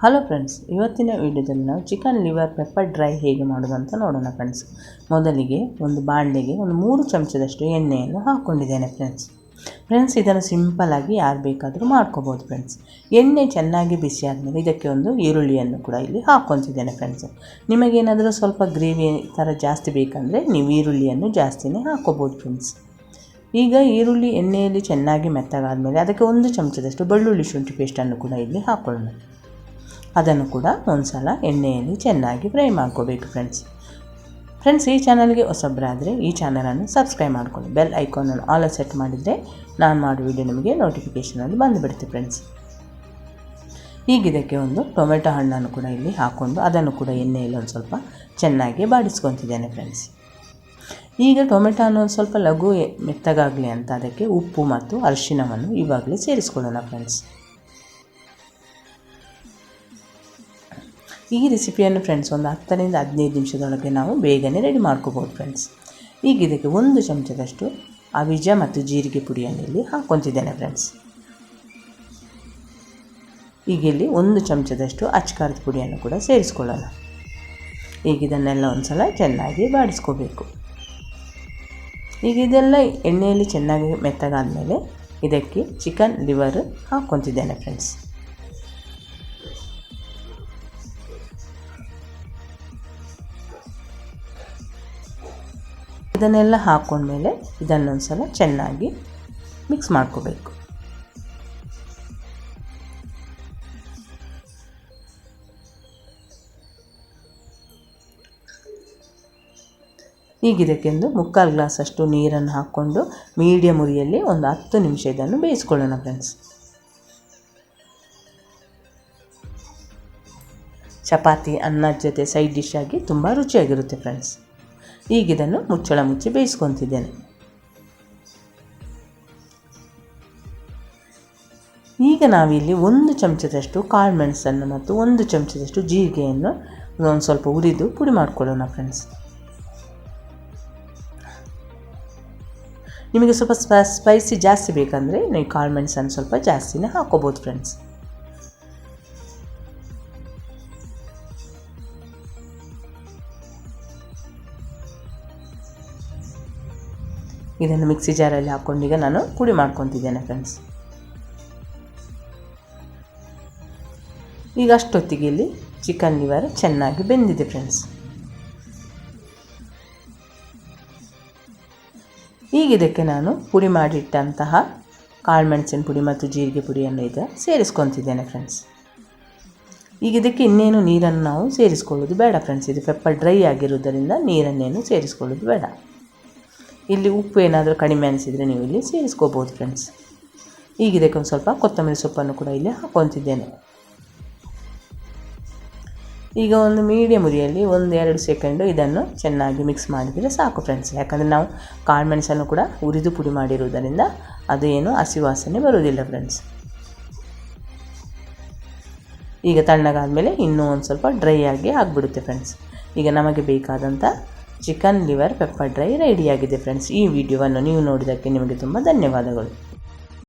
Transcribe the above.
Hello friends, ಇವತ್ತಿನ ವಿಡಿಯೋದಲ್ಲಿ ನಾವು ಚಿಕನ್ ಲಿವರ್ ಪೆಪ್ಪರ್ ಡ್ರೈ ಹೇಗೆ ಮಾಡೋದು ಅಂತ ನೋಡೋಣ ಫ್ರೆಂಡ್ಸ್. ಮೊದಲಿಗೆ ಒಂದು ಬಾಣಲೆಗೆ ಒಂದು 3 ಚಮಚದಷ್ಟು ಎಣ್ಣೆಯನ್ನು ಹಾಕ್ಕೊಂಡಿದ್ದೇನೆ ಫ್ರೆಂಡ್ಸ್. ಇದನ್ನು ಸಿಂಪಲ್ಲಾಗಿ ಯಾರು ಬೇಕಾದರೂ ಮಾಡ್ಕೋಬೋದು ಫ್ರೆಂಡ್ಸ್. ಎಣ್ಣೆ ಚೆನ್ನಾಗಿ ಬಿಸಿ ಆದಮೇಲೆ ಇದಕ್ಕೆ ಒಂದು ಈರುಳ್ಳಿಯನ್ನು ಕೂಡ ಇಲ್ಲಿ ಹಾಕ್ಕೊತಿದ್ದೇನೆ ಫ್ರೆಂಡ್ಸ್. ನಿಮಗೇನಾದರೂ ಸ್ವಲ್ಪ ಗ್ರೇವಿ ಥರ ಜಾಸ್ತಿ ಬೇಕಂದರೆ ನೀವು ಈರುಳ್ಳಿಯನ್ನು ಜಾಸ್ತಿನೇ ಹಾಕ್ಕೋಬೋದು ಫ್ರೆಂಡ್ಸ್. ಈಗ ಈರುಳ್ಳಿ ಎಣ್ಣೆಯಲ್ಲಿ ಚೆನ್ನಾಗಿ ಮೆತ್ತಗಾದಮೇಲೆ ಅದಕ್ಕೆ 1 ಚಮಚದಷ್ಟು ಬೆಳ್ಳುಳ್ಳಿ ಶುಂಠಿ ಪೇಸ್ಟನ್ನು ಕೂಡ ಇಲ್ಲಿ ಹಾಕ್ಕೊಳ್ಳೋಣ. ಅದನ್ನು ಕೂಡ ಒಂದು ಸಲ ಎಣ್ಣೆಯಲ್ಲಿ ಚೆನ್ನಾಗಿ ಫ್ರೈ ಮಾಡ್ಕೋಬೇಕು ಫ್ರೆಂಡ್ಸ್. ಈ ಚಾನಲ್ಗೆ ಹೊಸಬ್ರಾದರೆ ಈ ಚಾನಲನ್ನು ಸಬ್ಸ್ಕ್ರೈಬ್ ಮಾಡ್ಕೊಳ್ಳಿ. ಬೆಲ್ ಐಕಾನನ್ನು ಆಲ್ ಸೆಟ್ ಮಾಡಿದರೆ ನಾನು ಮಾಡೋ ವಿಡಿಯೋ ನಿಮಗೆ ನೋಟಿಫಿಕೇಷನಲ್ಲಿ ಬಂದುಬಿಡುತ್ತೆ ಫ್ರೆಂಡ್ಸ್. ಈಗ ಇದಕ್ಕೆ ಒಂದು ಟೊಮೆಟೊ ಹಣ್ಣನ್ನು ಕೂಡ ಇಲ್ಲಿ ಹಾಕ್ಕೊಂಡು ಅದನ್ನು ಕೂಡ ಎಣ್ಣೆಯಲ್ಲಿ ಒಂದು ಸ್ವಲ್ಪ ಚೆನ್ನಾಗಿ ಬಾಡಿಸ್ಕೊತಿದ್ದೇನೆ ಫ್ರೆಂಡ್ಸ್. ಈಗ ಟೊಮೆಟೊ ಹಣ್ಣು ಒಂದು ಸ್ವಲ್ಪ ಲಘು ಮೆತ್ತಗಾಗಲಿ ಅಂತ ಅದಕ್ಕೆ ಉಪ್ಪು ಮತ್ತು ಅರಿಶಿಣವನ್ನು ಇವಾಗಲೇ ಸೇರಿಸ್ಕೊಳ್ಳೋಣ ಫ್ರೆಂಡ್ಸ್. ಈ ರೆಸಿಪಿಯನ್ನು ಫ್ರೆಂಡ್ಸ್ ಒಂದು 10 ರಿಂದ 15 ನಿಮಿಷದೊಳಗೆ ನಾವು ಬೇಗನೆ ರೆಡಿ ಮಾಡ್ಕೋಬೋದು ಫ್ರೆಂಡ್ಸ್. ಈಗ ಇದಕ್ಕೆ 1 ಚಮಚದಷ್ಟು ಅವಿಜ ಮತ್ತು ಜೀರಿಗೆ ಪುಡಿಯನ್ನು ಇಲ್ಲಿ ಹಾಕ್ಕೊತಿದ್ದೇನೆ ಫ್ರೆಂಡ್ಸ್. ಈಗ ಇಲ್ಲಿ 1 ಚಮಚದಷ್ಟು ಅಚ್ಚಕಾರದ ಪುಡಿಯನ್ನು ಕೂಡ ಸೇರಿಸ್ಕೊಳ್ಳೋಣ. ಈಗ ಇದನ್ನೆಲ್ಲ ಒಂದು ಸಲ ಚೆನ್ನಾಗಿ ಬಾಡಿಸ್ಕೋಬೇಕು. ಈಗ ಇದೆಲ್ಲ ಎಣ್ಣೆಯಲ್ಲಿ ಚೆನ್ನಾಗಿ ಮೆತ್ತಗಾದ ಮೇಲೆ ಇದಕ್ಕೆ ಚಿಕನ್ ಲಿವರ್ ಹಾಕ್ಕೊತಿದ್ದೇನೆ ಫ್ರೆಂಡ್ಸ್. ಇದನ್ನೆಲ್ಲ ಹಾಕ್ಕೊಂಡ್ಮೇಲೆ ಇದನ್ನೊಂದು ಸಲ ಚೆನ್ನಾಗಿ ಮಿಕ್ಸ್ ಮಾಡ್ಕೋಬೇಕು. ಈಗ ಇದಕ್ಕೆಂದು 3/4 ಗ್ಲಾಸಷ್ಟು ನೀರನ್ನು ಹಾಕ್ಕೊಂಡು ಮೀಡಿಯಮ್ ಉರಿಯಲ್ಲಿ ಒಂದು 10 ನಿಮಿಷ ಇದನ್ನು ಬೇಯಿಸ್ಕೊಳ್ಳೋಣ ಫ್ರೆಂಡ್ಸ್. ಚಪಾತಿ ಅನ್ನದ ಜೊತೆ ಸೈಡ್ ಡಿಶ್ ಆಗಿ ತುಂಬ ರುಚಿಯಾಗಿರುತ್ತೆ ಫ್ರೆಂಡ್ಸ್. ಈಗ ಇದನ್ನು ಮುಚ್ಚಳ ಮುಚ್ಚಿ ಬೇಯಿಸ್ಕೊತಿದ್ದೇನೆ. ಈಗ ನಾವಿಲ್ಲಿ 1 ಚಮಚದಷ್ಟು ಕಾಳು ಮೆಣಸನ್ನು ಮತ್ತು 1 ಚಮಚದಷ್ಟು ಜೀರಿಗೆಯನ್ನು ಒಂದು ಸ್ವಲ್ಪ ಹುರಿದು ಪುಡಿ ಮಾಡ್ಕೊಳ್ಳೋಣ ಫ್ರೆಂಡ್ಸ್. ನಿಮಗೆ ಸ್ವಲ್ಪ ಸ್ಪೈಸಿ ಜಾಸ್ತಿ ಬೇಕಂದರೆ ನೀವು ಕಾಳು ಮೆಣಸನ್ನು ಸ್ವಲ್ಪ ಜಾಸ್ತಿನೇ ಹಾಕ್ಕೋಬೋದು ಫ್ರೆಂಡ್ಸ್. ಇದನ್ನು ಮಿಕ್ಸಿ ಜಾರಲ್ಲಿ ಹಾಕ್ಕೊಂಡು ಈಗ ನಾನು ಪುಡಿ ಮಾಡ್ಕೊತಿದ್ದೇನೆ ಫ್ರೆಂಡ್ಸ್. ಈಗ ಅಷ್ಟೊತ್ತಿಗೆ ಇಲ್ಲಿ ಚಿಕನ್ ಲಿವರ್ ಚೆನ್ನಾಗಿ ಬೆಂದಿದೆ ಫ್ರೆಂಡ್ಸ್. ಈಗ ಇದಕ್ಕೆ ನಾನು ಪುಡಿ ಮಾಡಿಟ್ಟಂತಹ ಕಾಳು ಮೆಣಸಿನ ಪುಡಿ ಮತ್ತು ಜೀರಿಗೆ ಪುಡಿಯನ್ನು ಈಗ ಸೇರಿಸ್ಕೊತಿದ್ದೇನೆ ಫ್ರೆಂಡ್ಸ್. ಈಗ ಇದಕ್ಕೆ ಇನ್ನೇನು ನೀರನ್ನು ನಾವು ಸೇರಿಸ್ಕೊಳ್ಳೋದು ಬೇಡ ಫ್ರೆಂಡ್ಸ್. ಇದು ಪೆಪ್ಪರ್ ಡ್ರೈ ಆಗಿರೋದರಿಂದ ನೀರನ್ನೇನು ಸೇರಿಸ್ಕೊಳ್ಳೋದು ಬೇಡ. ಇಲ್ಲಿ ಉಪ್ಪು ಏನಾದರೂ ಕಡಿಮೆ ಅನಿಸಿದರೆ ನೀವು ಇಲ್ಲಿ ಸೇರಿಸ್ಕೋಬೋದು ಫ್ರೆಂಡ್ಸ್. ಈಗ ಇದಕ್ಕೆ ಒಂದು ಸ್ವಲ್ಪ ಕೊತ್ತಂಬರಿ ಸೊಪ್ಪನ್ನು ಕೂಡ ಇಲ್ಲಿ ಹಾಕ್ಕೊತಿದ್ದೇನೆ. ಈಗ ಒಂದು ಮೀಡಿಯಮ್ ಉರಿಯಲ್ಲಿ 1-2 ಸೆಕೆಂಡು ಇದನ್ನು ಚೆನ್ನಾಗಿ ಮಿಕ್ಸ್ ಮಾಡಿದರೆ ಸಾಕು ಫ್ರೆಂಡ್ಸ್. ಯಾಕಂದರೆ ನಾವು ಕಾಳು ಮೆಣಸನ್ನು ಕೂಡ ಹುರಿದು ಪುಡಿ ಮಾಡಿರುವುದರಿಂದ ಅದು ಏನು ಹಸಿ ವಾಸನೆ ಬರುವುದಿಲ್ಲ ಫ್ರೆಂಡ್ಸ್. ಈಗ ತಣ್ಣಗಾದಮೇಲೆ ಇನ್ನೂ ಒಂದು ಸ್ವಲ್ಪ ಡ್ರೈ ಆಗಿ ಆಗಿಬಿಡುತ್ತೆ ಫ್ರೆಂಡ್ಸ್. ಈಗ ನಮಗೆ ಬೇಕಾದಂಥ ಚಿಕನ್ ಲಿವರ್ ಪೆಪ್ಪರ್ ಡ್ರೈ ರೆಡಿಯಾಗಿದೆ ಫ್ರೆಂಡ್ಸ್. ಈ ವಿಡಿಯೋವನ್ನು ನೀವು ನೋಡಿದ್ದಕ್ಕೆ ನಿಮಗೆ ತುಂಬ ಧನ್ಯವಾದಗಳು.